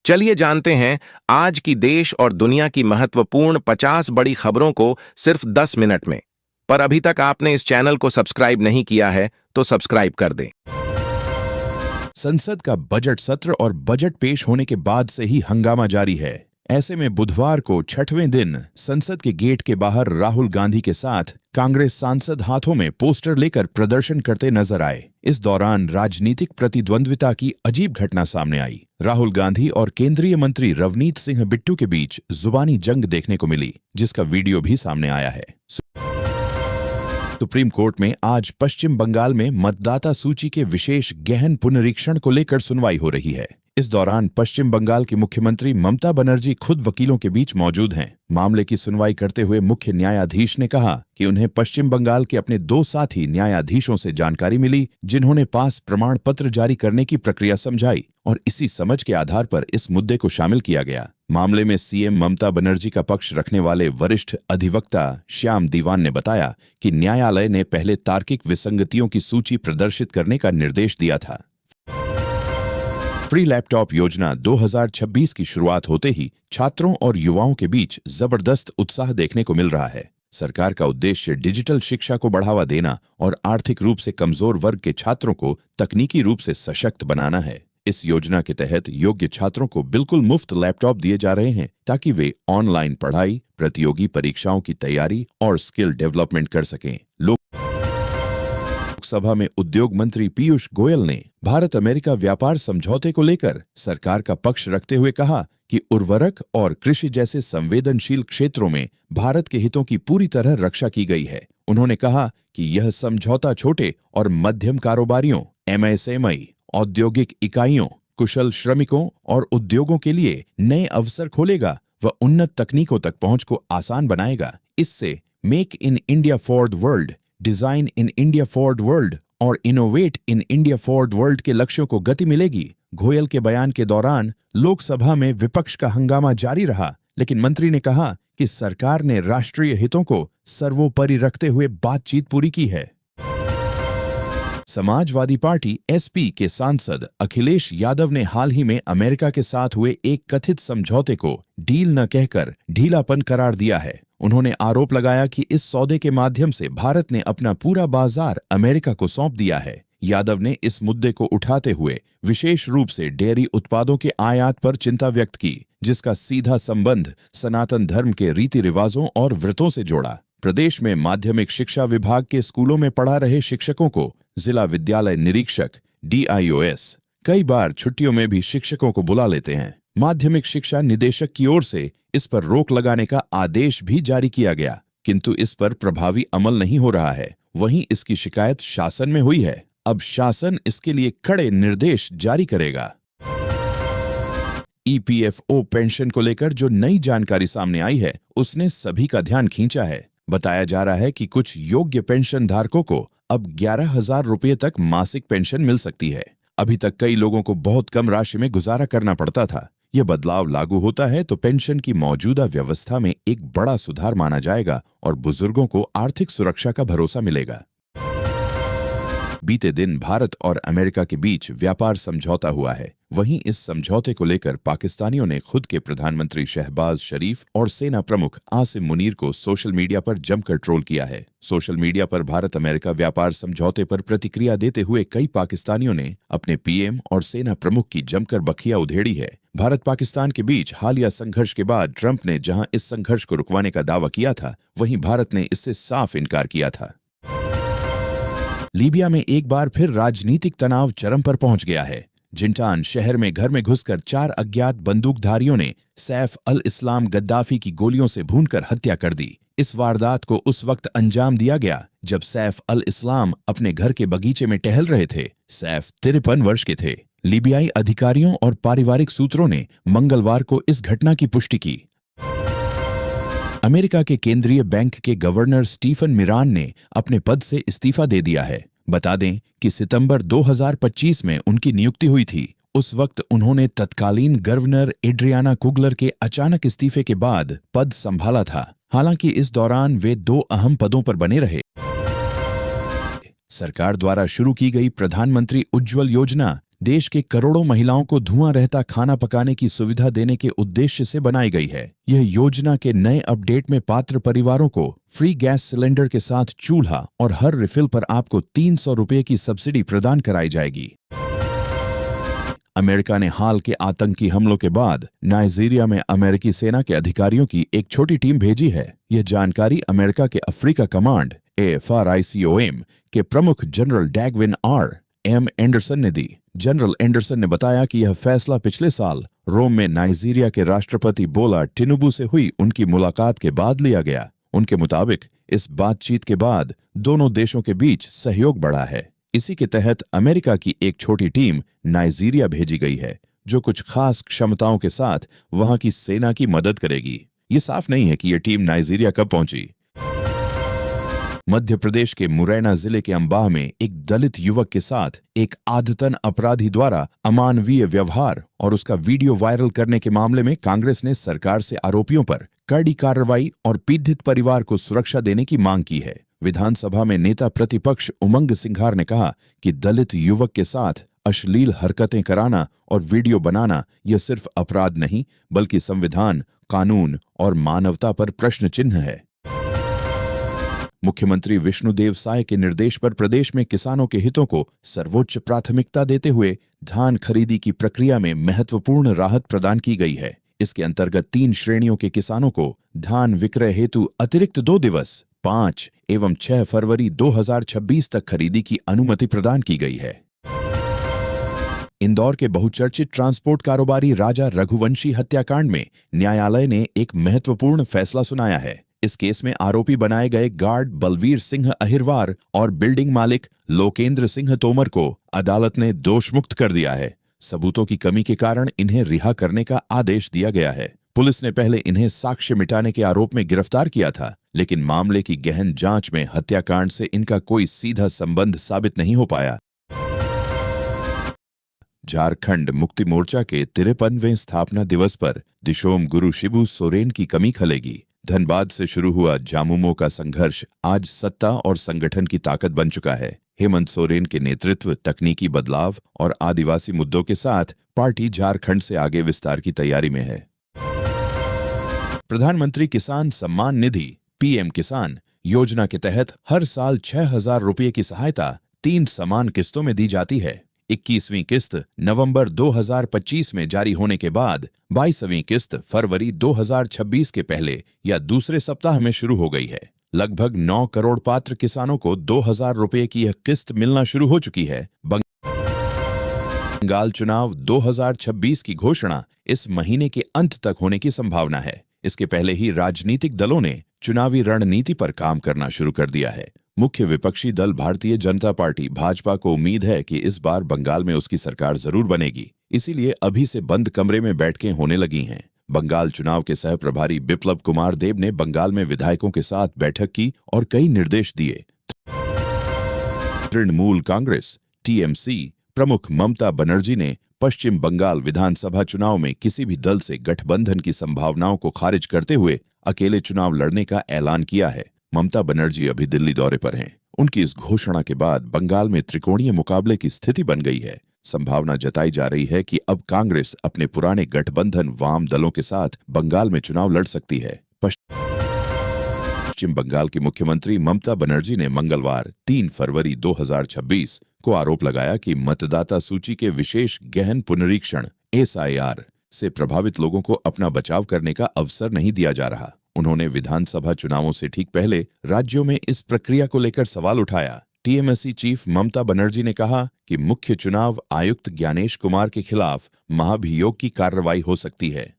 चलिए जानते हैं आज की देश और दुनिया की महत्वपूर्ण 50 बड़ी खबरों को सिर्फ 10 मिनट में। पर अभी तक आपने इस चैनल को सब्सक्राइब नहीं किया है तो सब्सक्राइब कर दें। संसद का बजट सत्र और बजट पेश होने के बाद से ही हंगामा जारी है। ऐसे में बुधवार को छठवें दिन संसद के गेट के बाहर राहुल गांधी के साथ कांग्रेस सांसद हाथों में पोस्टर लेकर प्रदर्शन करते नजर आए। इस दौरान राजनीतिक प्रतिद्वंद्विता की अजीब घटना सामने आई। राहुल गांधी और केंद्रीय मंत्री रवनीत सिंह बिट्टू के बीच जुबानी जंग देखने को मिली, जिसका वीडियो भी सामने आया है। सुप्रीम कोर्ट में आज पश्चिम बंगाल में मतदाता सूची के विशेष गहन पुनरीक्षण को लेकर सुनवाई हो रही है। इस दौरान पश्चिम बंगाल की मुख्यमंत्री ममता बनर्जी खुद वकीलों के बीच मौजूद हैं। मामले की सुनवाई करते हुए मुख्य न्यायाधीश ने कहा कि उन्हें पश्चिम बंगाल के अपने 2 साथी न्यायाधीशों से जानकारी मिली, जिन्होंने पास प्रमाण पत्र जारी करने की प्रक्रिया समझाई और इसी समझ के आधार पर इस मुद्दे को शामिल किया गया। मामले में सीएम ममता बनर्जी का पक्ष रखने वाले वरिष्ठ अधिवक्ता श्याम दीवान ने बताया कि न्यायालय ने पहले तार्किक विसंगतियों की सूची प्रदर्शित करने का निर्देश दिया था। फ्री लैपटॉप योजना 2026 की शुरुआत होते ही छात्रों और युवाओं के बीच जबरदस्त उत्साह देखने को मिल रहा है। सरकार का उद्देश्य डिजिटल शिक्षा को बढ़ावा देना और आर्थिक रूप से कमजोर वर्ग के छात्रों को तकनीकी रूप से सशक्त बनाना है। इस योजना के तहत योग्य छात्रों को बिल्कुल मुफ्त लैपटॉप दिए जा रहे हैं ताकि वे ऑनलाइन पढ़ाई, प्रतियोगी परीक्षाओं की तैयारी और स्किल डेवलपमेंट कर सकें। लोकसभा में उद्योग मंत्री पीयूष गोयल ने भारत अमेरिका व्यापार समझौते को लेकर सरकार का पक्ष रखते हुए कहा कि उर्वरक और कृषि जैसे संवेदनशील क्षेत्रों में भारत के हितों की पूरी तरह रक्षा की गई है। उन्होंने कहा कि यह समझौता छोटे और मध्यम कारोबारियों, एमएसएमई, औद्योगिक इकाइयों, कुशल श्रमिकों और उद्योगों के लिए नए अवसर खोलेगा व उन्नत तकनीकों तक पहुंच को आसान बनाएगा। इससे make in India for the world, design in India for the world और innovate in India for the world के लक्ष्यों को गति मिलेगी। गोयल के बयान के दौरान लोकसभा में विपक्ष का हंगामा जारी रहा, लेकिन मंत्री ने कहा कि सरकार ने राष्ट्रीय हितों को सर्वोपरि रखते हुए बातचीत पूरी की है। समाजवादी पार्टी एसपी के सांसद अखिलेश यादव ने हाल ही में अमेरिका के साथ हुए एक कथित समझौते को डील न कहकर ढीलापन करार दिया है। उन्होंने आरोप लगाया कि इस सौदे के माध्यम से भारत ने अपना पूरा बाजार अमेरिका को सौंप दिया है। यादव ने इस मुद्दे को उठाते हुए विशेष रूप से डेयरी उत्पादों के आयात पर चिंता व्यक्त की, जिसका सीधा संबंध सनातन धर्म के रीति रिवाजों और व्रतों से जोड़ा। प्रदेश में माध्यमिक शिक्षा विभाग के स्कूलों में पढ़ा रहे शिक्षकों को जिला विद्यालय निरीक्षक DIOS कई बार छुट्टियों में भी शिक्षकों को बुला लेते हैं। माध्यमिक शिक्षा निदेशक की ओर से इस पर रोक लगाने का आदेश भी जारी किया गया, किंतु इस पर प्रभावी अमल नहीं हो रहा है। वहीं इसकी शिकायत शासन में हुई है। अब शासन इसके लिए कड़े निर्देश जारी करेगा। EPFO पेंशन को लेकर जो नई जानकारी सामने आई है, उसने सभी का ध्यान खींचा है। बताया जा रहा है कि कुछ योग्य पेंशन धारकों को अब 11,000 रुपये तक मासिक पेंशन मिल सकती है। अभी तक कई लोगों को बहुत कम राशि में गुजारा करना पड़ता था। यह बदलाव लागू होता है तो पेंशन की मौजूदा व्यवस्था में एक बड़ा सुधार माना जाएगा और बुजुर्गों को आर्थिक सुरक्षा का भरोसा मिलेगा। बीते दिन भारत और अमेरिका के बीच व्यापार समझौता हुआ है। वहीं इस समझौते को लेकर पाकिस्तानियों ने खुद के प्रधानमंत्री शहबाज शरीफ और सेना प्रमुख आसिम मुनीर को सोशल मीडिया पर जमकर ट्रोल किया है। सोशल मीडिया पर भारत अमेरिका व्यापार समझौते पर प्रतिक्रिया देते हुए कई पाकिस्तानियों ने अपने पीएम और सेना प्रमुख की जमकर बखिया उधेड़ी है। भारत पाकिस्तान के बीच हालिया संघर्ष के बाद ट्रंप ने जहां इस संघर्ष को रुकवाने का दावा किया था, वहीं भारत ने इससे साफ इनकार किया था। लीबिया में एक बार फिर राजनीतिक तनाव चरम पर पहुंच गया है। जिंटान शहर में घर में घुसकर 4 अज्ञात बंदूकधारियों ने सैफ अल इस्लाम गद्दाफी की गोलियों से भूनकर हत्या कर दी। इस वारदात को उस वक्त अंजाम दिया गया जब सैफ अल इस्लाम अपने घर के बगीचे में टहल रहे थे। सैफ 53 वर्ष के थे। लीबियाई अधिकारियों और पारिवारिक सूत्रों ने मंगलवार को इस घटना की पुष्टि की। अमेरिका के केंद्रीय बैंक के गवर्नर स्टीफन मिरान ने अपने पद से इस्तीफा दे दिया है। बता दें कि सितंबर 2025 में उनकी नियुक्ति हुई थी। उस वक्त उन्होंने तत्कालीन गवर्नर एड्रियाना कुगलर के अचानक इस्तीफे के बाद पद संभाला था। हालांकि इस दौरान वे 2 अहम पदों पर बने रहे। सरकार द्वारा शुरू की गई प्रधानमंत्री उज्ज्वल योजना देश के करोड़ों महिलाओं को धुआं रहता खाना पकाने की सुविधा देने के उद्देश्य से बनाई गई है। यह योजना के नए अपडेट में पात्र परिवारों को फ्री गैस सिलेंडर के साथ चूल्हा और हर रिफिल पर आपको 300 रुपये की सब्सिडी प्रदान कराई जाएगी। अमेरिका ने हाल के आतंकी हमलों के बाद नाइजीरिया में अमेरिकी सेना के अधिकारियों की एक छोटी टीम भेजी है। यह जानकारी अमेरिका के अफ्रीका कमांड AFRICOM के प्रमुख जनरल डैगविन R.M. एंडरसन ने दी। जनरल एंडरसन ने बताया कि यह फैसला पिछले साल रोम में नाइजीरिया के राष्ट्रपति बोला टिनुबू से हुई उनकी मुलाकात के बाद लिया गया। उनके मुताबिक इस बातचीत के बाद दोनों देशों के बीच सहयोग बढ़ा है। इसी के तहत अमेरिका की एक छोटी टीम नाइजीरिया भेजी गई है, जो कुछ खास क्षमताओं के साथ वहां की सेना की मदद करेगी। ये साफ नहीं है कि यह टीम नाइजीरिया कब पहुंची। मध्य प्रदेश के मुरैना जिले के अंबाह में एक दलित युवक के साथ एक आदतन अपराधी द्वारा अमानवीय व्यवहार और उसका वीडियो वायरल करने के मामले में कांग्रेस ने सरकार से आरोपियों पर कड़ी कार्रवाई और पीड़ित परिवार को सुरक्षा देने की मांग की है। विधानसभा में नेता प्रतिपक्ष उमंग सिंघार ने कहा कि दलित युवक के साथ अश्लील हरकतें कराना और वीडियो बनाना यह सिर्फ अपराध नहीं बल्कि संविधान, कानून और मानवता पर प्रश्न चिन्ह है। मुख्यमंत्री विष्णुदेव साय के निर्देश पर प्रदेश में किसानों के हितों को सर्वोच्च प्राथमिकता देते हुए धान खरीदी की प्रक्रिया में महत्वपूर्ण राहत प्रदान की गई है। इसके अंतर्गत 3 श्रेणियों के किसानों को धान विक्रय हेतु अतिरिक्त 2 दिवस 5 एवं 6 फरवरी 2026 तक खरीदी की अनुमति प्रदान की गई है। इंदौर के बहुचर्चित ट्रांसपोर्ट कारोबारी राजा रघुवंशी हत्याकांड में न्यायालय ने एक महत्वपूर्ण फैसला सुनाया है। इस केस में आरोपी बनाए गए गार्ड बलवीर सिंह अहिरवार और बिल्डिंग मालिक लोकेंद्र सिंह तोमर को अदालत ने दोषमुक्त कर दिया है। सबूतों की कमी के कारण इन्हें रिहा करने का आदेश दिया गया है। पुलिस ने पहले इन्हें साक्ष्य मिटाने के आरोप में गिरफ्तार किया था, लेकिन मामले की गहन जांच में हत्याकांड से इनका कोई सीधा संबंध साबित नहीं हो पाया। झारखंड मुक्ति मोर्चा के 53वें स्थापना दिवस पर दिशोम गुरु शिबू सोरेन की कमी खलेगी। धनबाद से शुरू हुआ झामुमो का संघर्ष आज सत्ता और संगठन की ताकत बन चुका है। हेमंत सोरेन के नेतृत्व, तकनीकी बदलाव और आदिवासी मुद्दों के साथ पार्टी झारखंड से आगे विस्तार की तैयारी में है। प्रधानमंत्री किसान सम्मान निधि PM किसान योजना के तहत हर साल 6,000 रुपये की सहायता 3 समान किस्तों में दी जाती है। 21वीं किस्त नवंबर 2025 में जारी होने के बाद 22वीं किस्त फरवरी 2026 के पहले या दूसरे सप्ताह में शुरू हो गई है। लगभग 9 करोड़ पात्र किसानों को 2,000 रुपये की यह किस्त मिलना शुरू हो चुकी है। बंगाल चुनाव 2026 की घोषणा इस महीने के अंत तक होने की संभावना है। इसके पहले ही राजनीतिक दलों ने चुनावी रणनीति पर काम करना शुरू कर दिया है। मुख्य विपक्षी दल भारतीय जनता पार्टी भाजपा को उम्मीद है कि इस बार बंगाल में उसकी सरकार जरूर बनेगी, इसीलिए अभी से बंद कमरे में बैठकें होने लगी हैं। बंगाल चुनाव के सह प्रभारी बिप्लब कुमार देब ने बंगाल में विधायकों के साथ बैठक की और कई निर्देश दिए। तृणमूल कांग्रेस TMC प्रमुख ममता बनर्जी ने पश्चिम बंगाल विधानसभा चुनाव में किसी भी दल से गठबंधन की संभावनाओं को खारिज करते हुए अकेले चुनाव लड़ने का ऐलान किया है। ममता बनर्जी अभी दिल्ली दौरे पर हैं। उनकी इस घोषणा के बाद बंगाल में त्रिकोणीय मुकाबले की स्थिति बन गई है। संभावना जताई जा रही है कि अब कांग्रेस अपने पुराने गठबंधन वाम दलों के साथ बंगाल में चुनाव लड़ सकती है। पश्चिम बंगाल की मुख्यमंत्री ममता बनर्जी ने मंगलवार 3 फरवरी 2026 को आरोप लगाया कि मतदाता सूची के विशेष गहन पुनरीक्षण SIR से प्रभावित लोगों को अपना बचाव करने का अवसर नहीं दिया जा रहा। उन्होंने विधानसभा चुनावों से ठीक पहले राज्यों में इस प्रक्रिया को लेकर सवाल उठाया। TMSC चीफ ममता बनर्जी ने कहा कि मुख्य चुनाव आयुक्त ज्ञानेश कुमार के खिलाफ महाभियोग की कार्रवाई हो सकती है।